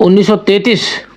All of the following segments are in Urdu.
1933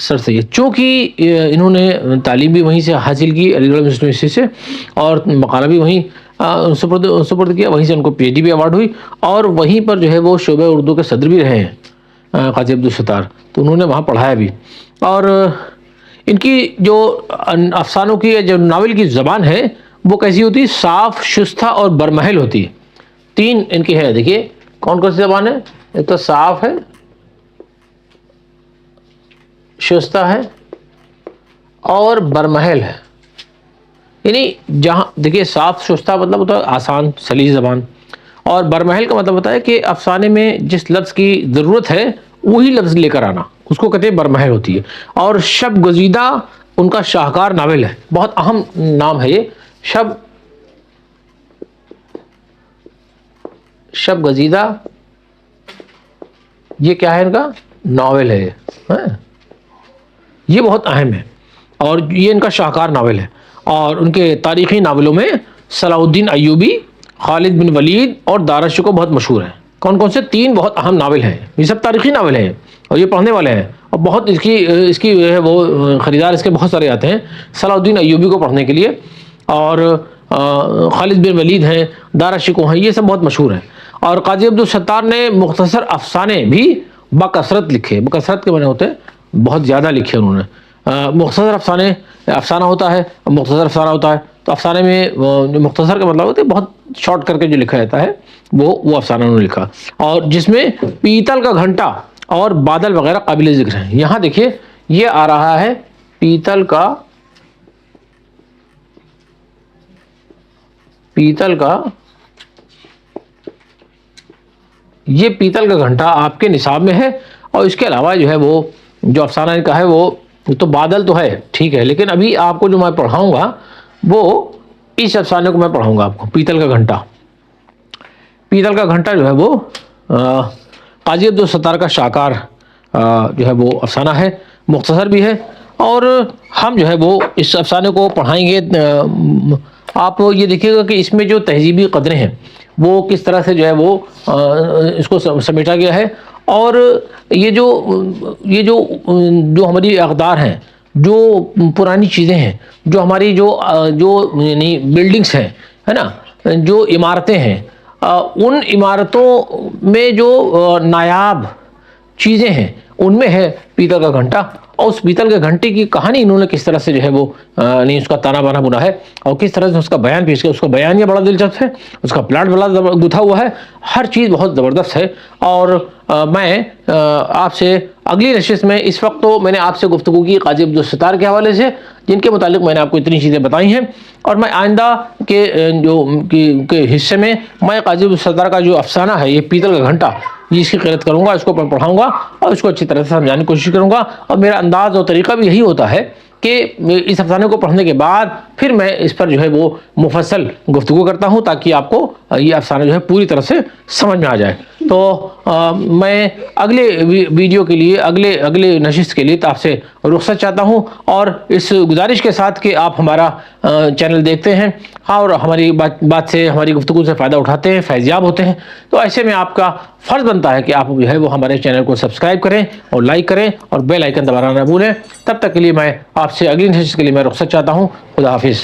سر سید، چونکہ انہوں نے تعلیم بھی وہیں سے حاصل کی علی گڑھ مسلم یونیورسٹی سے، اور مقالہ بھی وہیں سپرد کیا، وہیں سے ان کو پی ایچ ڈی بھی ایوارڈ ہوئی، اور وہیں پر جو ہے وہ شعبہ اردو کے صدر بھی رہے ہیں قاضی عبدالستار، تو انہوں نے وہاں پڑھایا بھی۔ اور ان کی جو افسانوں کی جو ناول کی زبان ہے وہ کیسی ہوتی ہے؟ صاف، شستہ اور برمحل ہوتی ہے۔ تین ان کی ہے، دیکھیے کون کون سی زبان ہے؟ ایک تو صاف ہے، شستہ ہے اور برمحل ہے۔ یعنی جہاں دیکھیے صاف شستہ مطلب ہوتا ہے آسان سلیس زبان، اور برمحل کا مطلب ہوتا ہے کہ افسانے میں جس لفظ کی ضرورت ہے وہی لفظ لے کر آنا، اس کو کہتے ہیں برمحل ہوتی ہے۔ اور شب گزیدہ ان کا شاہکار ناول ہے، بہت اہم نام ہے یہ، شب گزیدہ، یہ کیا ہے ان کا ناول ہے، یہ بہت اہم ہے، اور یہ ان کا شاہکار ناول ہے۔ اور ان کے تاریخی ناولوں میں صلاح الدین ایوبی، خالد بن ولید اور دارا شکوہ بہت مشہور ہیں۔ کون کون سے؟ تین بہت اہم ناول ہیں، یہ سب تاریخی ناول ہیں اور یہ پڑھنے والے ہیں، اور بہت اس کی جو ہے وہ خریدار اس کے بہت سارے آتے ہیں صلاح الدین ایوبی کو پڑھنے کے لیے، اور خالد بن ولید ہیں، دارا شکوہ ہیں، یہ سب بہت مشہور ہیں۔ اور قاضی عبدالستار نے مختصر افسانے بھی بکثرت لکھے، بکثرت کے معنی ہوتے ہیں بہت زیادہ لکھے انہوں نے۔ مختصر افسانہ ہوتا ہے، مختصر افسانہ ہوتا ہے، تو افسانے میں مختصر کا مطلب ہوتا ہے بہت شارٹ کر کے جو لکھا جاتا ہے وہ افسانہ انہوں نے لکھا، اور جس میں پیتل کا گھنٹا اور بادل وغیرہ قابل ذکر ہیں۔ یہاں دیکھیے یہ آ رہا ہے پیتل کا یہ پیتل کا گھنٹا آپ کے نصاب میں ہے، اور اس کے علاوہ جو ہے وہ جو افسانہ کا ہے وہ تو بادل تو ہے ٹھیک ہے، لیکن ابھی آپ کو جو میں پڑھاؤں گا وہ اس افسانے کو میں پڑھاؤں گا آپ کو، پیتل کا گھنٹا۔ پیتل کا گھنٹا جو ہے وہ قاضی عبدالستار کا شاہکار جو ہے وہ افسانہ ہے، مختصر بھی ہے، اور ہم جو ہے وہ اس افسانے کو پڑھائیں گے۔ آپ یہ دیکھیے گا کہ اس میں جو تہذیبی قدریں ہیں وہ کس طرح سے جو ہے وہ اس کو سمیٹا گیا ہے، اور یہ جو ہماری اقدار ہیں، جو پرانی چیزیں ہیں، جو ہماری جو یعنی بلڈنگس ہیں، ہے نا، جو عمارتیں ہیں، ان عمارتوں میں جو نایاب چیزیں ہیں ان میں ہے پیتل کا گھنٹا، اور اس پیتل کے گھنٹے کی کہانی انہوں نے کس طرح سے جو ہے وہ نہیں اس کا تانا بانا بنا ہے، اور کس طرح سے اس کا بیان پیش کیا، اس کا بیان یہ بڑا دلچسپ ہے، اس کا پلاٹ بڑا گتھا ہوا ہے، ہر چیز بہت زبردست ہے۔ اور میں آپ سے اگلی نشست میں، اس وقت تو میں نے آپ سے گفتگو کی قاضی عبدالستار کے حوالے سے، جن کے متعلق میں نے آپ کو اتنی چیزیں بتائی ہیں، اور میں آئندہ کے حصے میں قاضی عبدالستار کا جو افسانہ ہے یہ پیتل کا گھنٹا، اس کی قرأت کروں گا، اس کو پڑھاؤں گا، اور اس کو اچھی طرح سے سمجھانے کی کوشش کروں گا، اور میرا انداز اور طریقہ بھی یہی ہوتا ہے کہ اس افسانے کو پڑھنے کے بعد پھر میں اس پر جو ہے وہ مفصل گفتگو کرتا ہوں، تاکہ آپ کو یہ افسانہ جو ہے پوری طرح سے سمجھ میں آ جائے۔ تو میں اگلے ویڈیو کے لیے، اگلے نشست کے لیے آپ سے رخصت چاہتا ہوں، اور اس گزارش کے ساتھ کہ آپ ہمارا چینل دیکھتے ہیں اور ہماری بات سے، ہماری گفتگو سے فائدہ اٹھاتے ہیں، فیض یاب ہوتے ہیں، تو ایسے میں آپ کا فرض بنتا ہے کہ آپ جو ہے وہ ہمارے چینل کو سبسکرائب کریں اور لائک کریں اور بیل آئیکن دبانا نہ بھولیں۔ تب تک کے لیے میں آپ سے اگلی نشست کے لیے میں رخصت چاہتا ہوں۔ خدا حافظ۔